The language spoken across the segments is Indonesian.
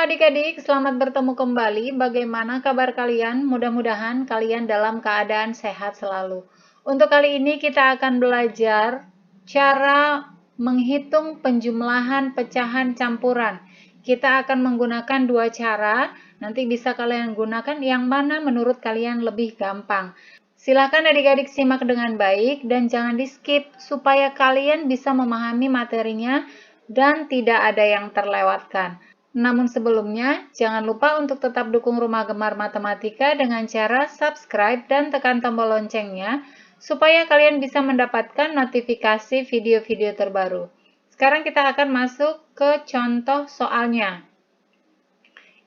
adik-adik, selamat bertemu kembali. Bagaimana kabar kalian? Mudah-mudahan kalian dalam keadaan sehat selalu. Untuk kali ini kita akan belajar cara menghitung penjumlahan pecahan campuran. Kita akan menggunakan dua cara, nanti bisa kalian gunakan yang mana menurut kalian lebih gampang. Silakan adik-adik simak dengan baik dan jangan di-skip supaya kalian bisa memahami materinya dan tidak ada yang terlewatkan. Namun sebelumnya, jangan lupa untuk tetap dukung Rumah Gemar Matematika dengan cara subscribe dan tekan tombol loncengnya, supaya kalian bisa mendapatkan notifikasi video-video terbaru. Sekarang kita akan masuk ke contoh soalnya.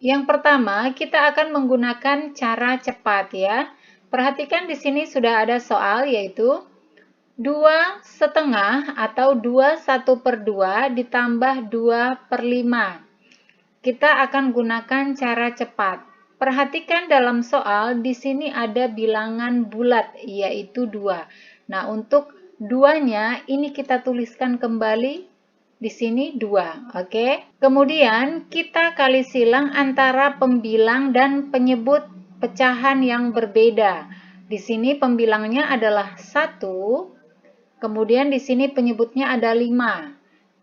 Yang pertama, kita akan menggunakan cara cepat ya. Perhatikan di sini sudah ada soal yaitu 2/2 atau 2/1/2 ditambah 2/5. Kita akan gunakan cara cepat. Perhatikan dalam soal, di sini ada bilangan bulat, yaitu 2. Nah, untuk 2-nya, ini kita tuliskan kembali, di sini 2, oke? Kemudian, kita kali silang antara pembilang dan penyebut pecahan yang berbeda. Di sini pembilangnya adalah 1, kemudian di sini penyebutnya ada 5.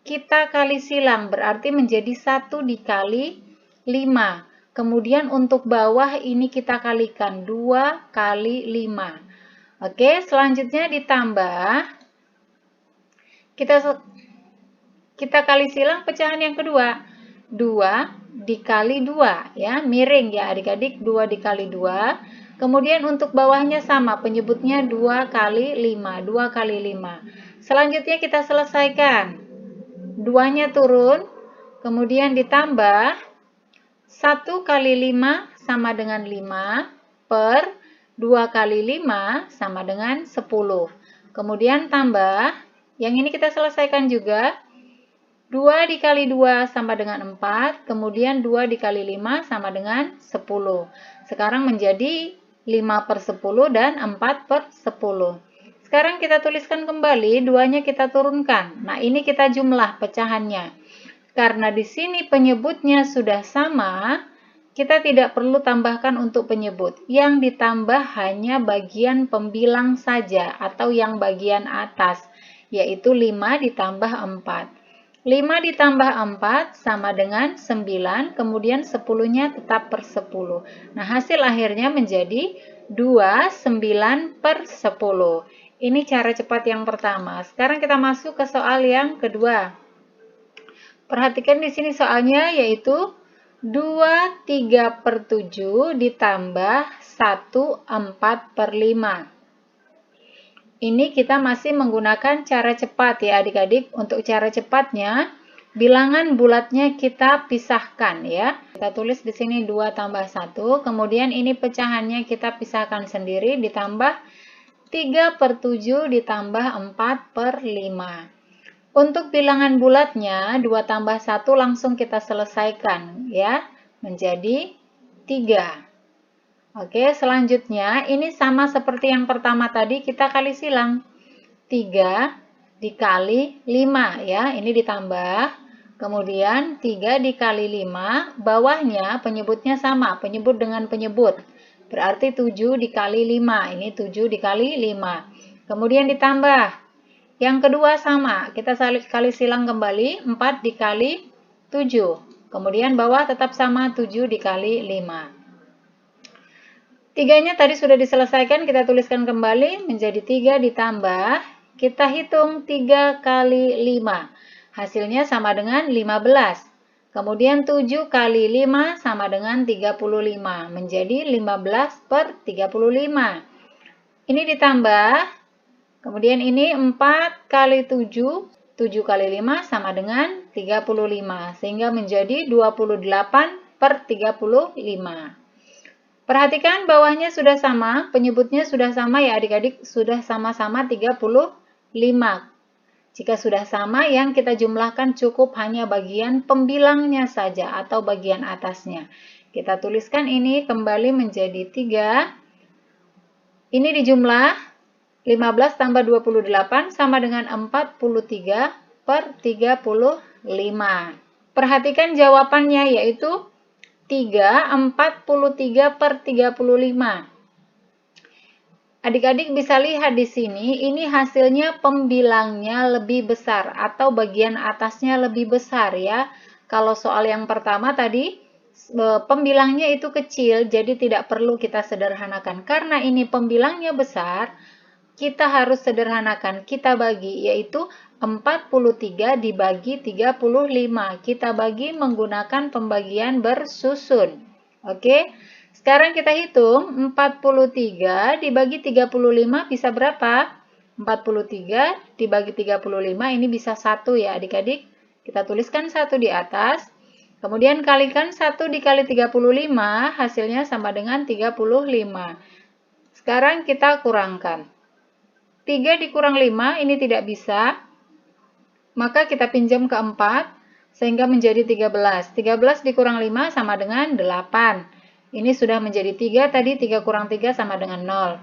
Kita kali silang, berarti menjadi 1 dikali 5. Kemudian untuk bawah ini kita kalikan 2 kali 5. Oke, selanjutnya ditambah. Kita kali silang pecahan yang kedua. 2 dikali 2, ya, miring ya adik-adik, 2 dikali 2. Kemudian untuk bawahnya sama, penyebutnya 2 kali 5, 2 kali 5. Selanjutnya kita selesaikan. 2-nya turun, kemudian ditambah 1 kali 5 sama dengan 5 per 2 kali 5 sama dengan 10. Kemudian tambah, yang ini kita selesaikan juga, 2 dikali 2 sama dengan 4, kemudian 2 dikali 5 sama dengan 10. Sekarang menjadi 5/10 dan 4/10. Sekarang kita tuliskan kembali, 2-nya kita turunkan. Nah, ini kita jumlah pecahannya. Karena di sini penyebutnya sudah sama, kita tidak perlu tambahkan untuk penyebut. Yang ditambah hanya bagian pembilang saja, atau yang bagian atas, yaitu 5 ditambah 4. 5 ditambah 4 sama dengan 9, kemudian 10-nya tetap per 10. Nah, hasil akhirnya menjadi 2, 9/10. Ini cara cepat yang pertama. Sekarang kita masuk ke soal yang kedua. Perhatikan di sini soalnya yaitu 2/3/7 ditambah 1/4/5. Ini kita masih menggunakan cara cepat ya adik-adik. Untuk cara cepatnya, bilangan bulatnya kita pisahkan ya. Kita tulis di sini 2 tambah 1, kemudian ini pecahannya kita pisahkan sendiri ditambah 3/7 ditambah 4/5. Untuk bilangan bulatnya, 2 tambah 1 langsung kita selesaikan ya, menjadi 3. Oke, selanjutnya ini sama seperti yang pertama tadi, kita kali silang. 3 dikali 5 ya, ini ditambah. Kemudian 3 dikali 5, bawahnya penyebutnya sama, penyebut dengan penyebut. Berarti 7 dikali 5, ini 7 dikali 5. Kemudian ditambah. Yang kedua sama, kita kali silang kembali, 4 dikali 7. Kemudian bawah tetap sama, 7 dikali 5. 3-nya tadi sudah diselesaikan, kita tuliskan kembali, menjadi 3 ditambah, kita hitung 3 kali 5. Hasilnya sama dengan 15. Kemudian 7 kali 5 sama dengan 35, menjadi 15/35. Ini ditambah, kemudian ini 4 kali 7, 7 kali 5 sama dengan 35, sehingga menjadi 28/35. Perhatikan bawahnya sudah sama, penyebutnya sudah sama ya adik-adik, sudah sama-sama 35. Jika sudah sama, yang kita jumlahkan cukup hanya bagian pembilangnya saja atau bagian atasnya. Kita tuliskan ini kembali menjadi 3. Ini dijumlah 15 tambah 28 sama dengan 43/35. Perhatikan jawabannya yaitu 43 per 35. Adik-adik bisa lihat di sini, ini hasilnya pembilangnya lebih besar atau bagian atasnya lebih besar ya. Kalau soal yang pertama tadi, pembilangnya itu kecil, jadi tidak perlu kita sederhanakan. Karena ini pembilangnya besar, kita harus sederhanakan. Kita bagi, yaitu 43 dibagi 35. Kita bagi menggunakan pembagian bersusun. Oke? Sekarang kita hitung, 43 dibagi 35 bisa berapa? 43 dibagi 35 ini bisa 1 ya adik-adik. Kita tuliskan 1 di atas. Kemudian kalikan 1 dikali 35, hasilnya sama dengan 35. Sekarang kita kurangkan. 3 dikurang 5 ini tidak bisa. Maka kita pinjam ke 4, sehingga menjadi 13. 13 dikurang 5 sama dengan 8. Ini sudah menjadi 3, tadi 3 kurang 3 sama dengan 0.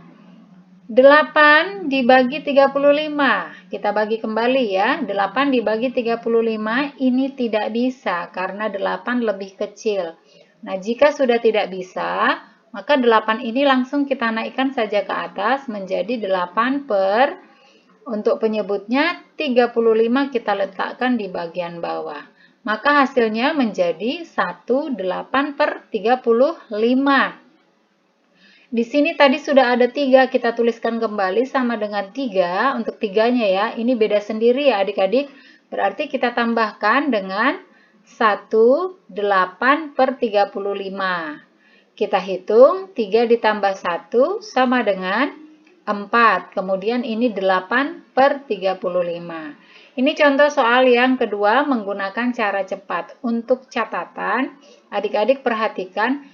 8 dibagi 35, kita bagi kembali ya. 8 dibagi 35 ini tidak bisa, karena 8 lebih kecil. Nah, jika sudah tidak bisa, maka 8 ini langsung kita naikkan saja ke atas, menjadi 8 per, untuk penyebutnya 35 kita letakkan di bagian bawah. Maka hasilnya menjadi 18 per 35. Di sini tadi sudah ada 3, kita tuliskan kembali sama dengan 3 untuk 3-nya ya. Ini beda sendiri ya adik-adik. Berarti kita tambahkan dengan 18 per 35. Kita hitung 3 ditambah 1 sama dengan 4. Kemudian ini 8 per 35. Ini contoh soal yang kedua menggunakan cara cepat. Untuk catatan, adik-adik perhatikan,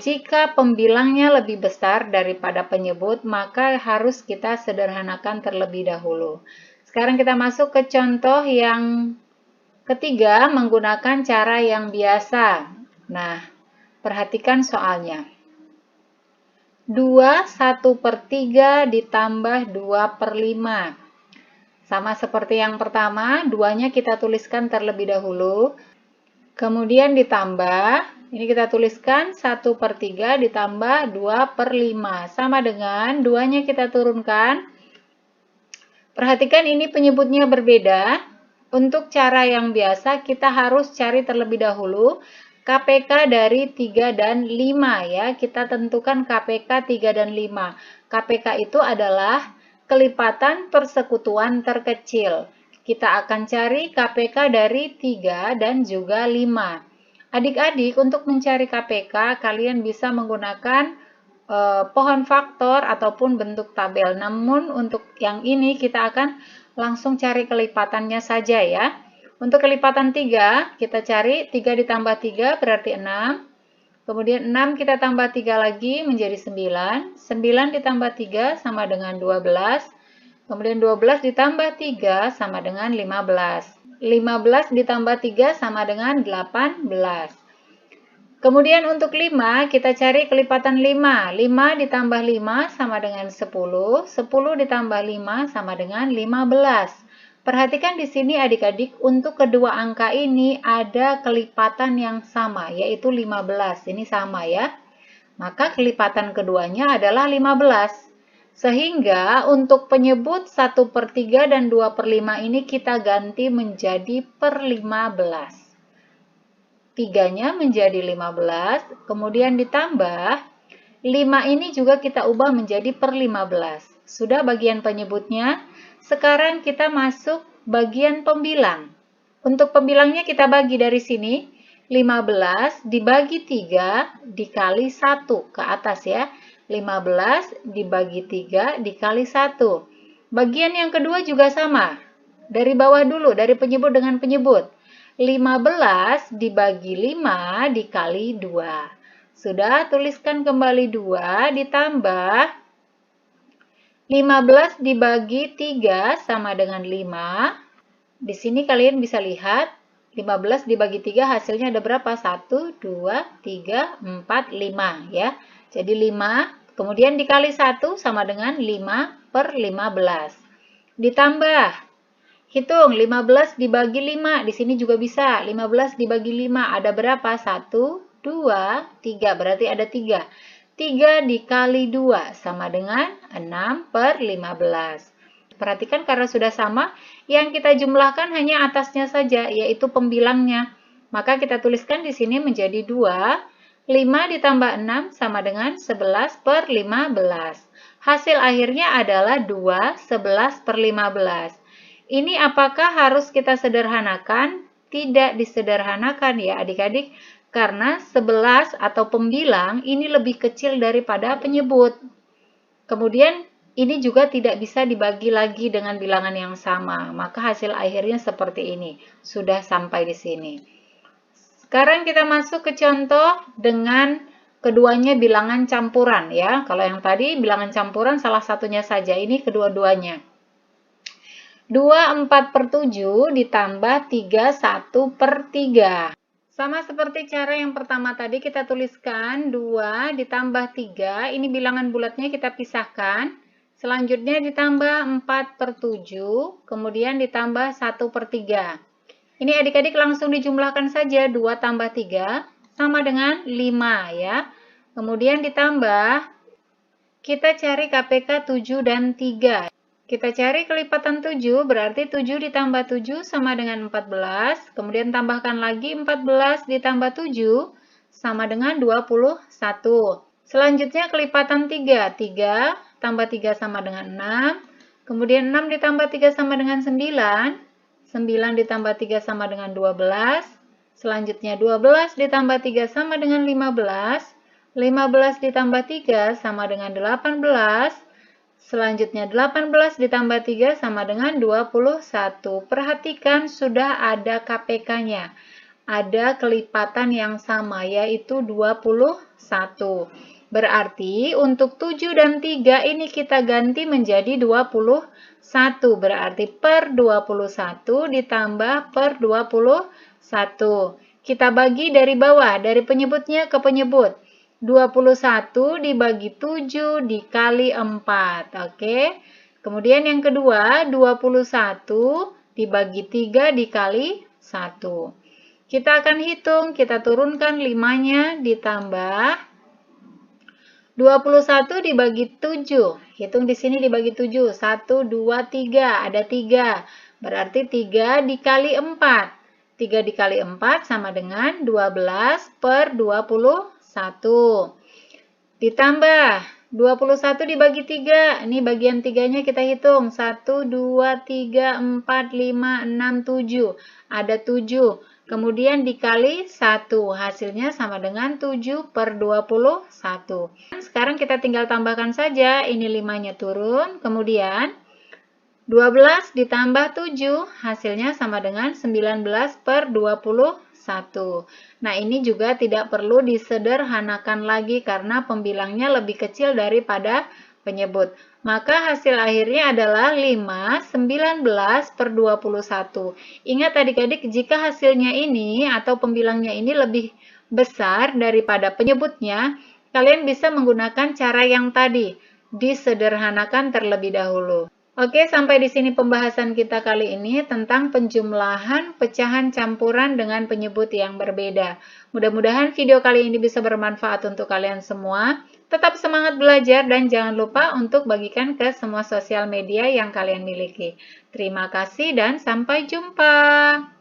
jika pembilangnya lebih besar daripada penyebut, maka harus kita sederhanakan terlebih dahulu. Sekarang kita masuk ke contoh yang ketiga menggunakan cara yang biasa. Nah, perhatikan soalnya. 2 1/3 ditambah 2/5. Sama seperti yang pertama, 2-nya kita tuliskan terlebih dahulu. Kemudian ditambah, ini kita tuliskan 1/3 ditambah 2/5. Sama dengan 2-nya kita turunkan. Perhatikan ini penyebutnya berbeda. Untuk cara yang biasa, kita harus cari terlebih dahulu KPK dari 3 dan 5 ya. Kita tentukan KPK 3 dan 5. KPK itu adalah kelipatan persekutuan terkecil. Kita akan cari KPK dari 3 dan juga 5. Adik-adik, untuk mencari KPK, kalian bisa menggunakan pohon faktor ataupun bentuk tabel. Namun, untuk yang ini kita akan langsung cari kelipatannya saja ya. Untuk kelipatan 3, kita cari 3 ditambah 3 berarti 6. Kemudian 6 kita tambah 3 lagi menjadi 9. 9 ditambah 3 sama dengan 12. Kemudian 12 ditambah 3 sama dengan 15. 15 ditambah 3 sama dengan 18. Kemudian untuk 5 kita cari kelipatan 5. 5 ditambah 5 sama dengan 10. 10 ditambah 5 sama dengan 15. Perhatikan di sini adik-adik, untuk kedua angka ini ada kelipatan yang sama, yaitu 15. Ini sama ya. Maka kelipatan keduanya adalah 15. Sehingga untuk penyebut 1/3 dan 2/5 ini kita ganti menjadi per 15. 3-nya menjadi 15, kemudian ditambah 5 ini juga kita ubah menjadi per 15. Sudah bagian penyebutnya. Sekarang kita masuk bagian pembilang. Untuk pembilangnya kita bagi dari sini. 15 dibagi 3 dikali 1 ke atas ya. 15 dibagi 3 dikali 1. Bagian yang kedua juga sama. Dari bawah dulu, dari penyebut dengan penyebut. 15 dibagi 5 dikali 2. Sudah, tuliskan kembali 2 ditambah 15 dibagi 3 sama dengan 5. Di sini kalian bisa lihat 15 dibagi 3 hasilnya ada berapa? 1, 2, 3, 4, 5 ya. Jadi 5, kemudian dikali 1 sama dengan 5 per 15. Ditambah, hitung 15 dibagi 5, di sini juga bisa. 15 dibagi 5 ada berapa? 1, 2, 3. Berarti ada 3. 3 dikali 2 sama dengan 6/15. Perhatikan karena sudah sama, yang kita jumlahkan hanya atasnya saja, yaitu pembilangnya. Maka kita tuliskan di sini menjadi 2. 5 ditambah 6 sama dengan 11/15. Hasil akhirnya adalah 2, 11/15. Ini apakah harus kita sederhanakan? Tidak disederhanakan ya adik-adik, karena 11 atau pembilang ini lebih kecil daripada penyebut. Kemudian ini juga tidak bisa dibagi lagi dengan bilangan yang sama, maka hasil akhirnya seperti ini. Sudah sampai di sini. Sekarang kita masuk ke contoh dengan keduanya bilangan campuran ya. Kalau yang tadi bilangan campuran salah satunya saja, ini kedua-duanya. 2/4/7 ditambah 3/1/3. Sama seperti cara yang pertama tadi, kita tuliskan 2 ditambah 3, ini bilangan bulatnya kita pisahkan. Selanjutnya ditambah 4/7, kemudian ditambah 1/3. Ini adik-adik langsung dijumlahkan saja, 2 tambah 3 sama dengan 5 ya. Kemudian ditambah, kita cari KPK 7 dan 3. Kita cari kelipatan 7, berarti 7 ditambah 7 sama dengan 14. Kemudian tambahkan lagi 14 ditambah 7 sama dengan 21. Selanjutnya kelipatan 3. 3 tambah 3 sama dengan 6. Kemudian 6 ditambah 3 sama dengan 9. 9 ditambah 3 sama dengan 12. Selanjutnya 12 ditambah 3 sama dengan 15. 15 ditambah 3 sama dengan 18. Selanjutnya 18 ditambah 3 sama dengan 21. Perhatikan sudah ada KPK-nya. Ada kelipatan yang sama yaitu 21. Berarti untuk 7 dan 3 ini kita ganti menjadi 21. Berarti per 21 ditambah per 21. Kita bagi dari bawah, dari penyebutnya ke penyebut. 21 dibagi 7 dikali 4. Oke. Kemudian yang kedua, 21 dibagi 3 dikali 1. Kita akan hitung, kita turunkan 5-nya ditambah 21 dibagi 7. Hitung di sini dibagi 7. 1, 2, 3. Ada 3. Berarti 3 dikali 4. 3 dikali 4 sama dengan 12/21. Ditambah 21 dibagi 3. Ini bagian 3-nya kita hitung. 1, 2, 3, 4, 5, 6, 7. Ada 7. Kemudian dikali 1, hasilnya sama dengan 7/21. Sekarang kita tinggal tambahkan saja, ini 5-nya turun, kemudian 12 ditambah 7, hasilnya sama dengan 19/21. Nah, ini juga tidak perlu disederhanakan lagi karena pembilangnya lebih kecil daripada penyebut. Maka hasil akhirnya adalah 5, 19/21. Ingat adik-adik, jika hasilnya ini atau pembilangnya ini lebih besar daripada penyebutnya, kalian bisa menggunakan cara yang tadi, disederhanakan terlebih dahulu. Oke, sampai di sini pembahasan kita kali ini tentang penjumlahan pecahan campuran dengan penyebut yang berbeda. Mudah-mudahan video kali ini bisa bermanfaat untuk kalian semua. Tetap semangat belajar dan jangan lupa untuk bagikan ke semua sosial media yang kalian miliki. Terima kasih dan sampai jumpa.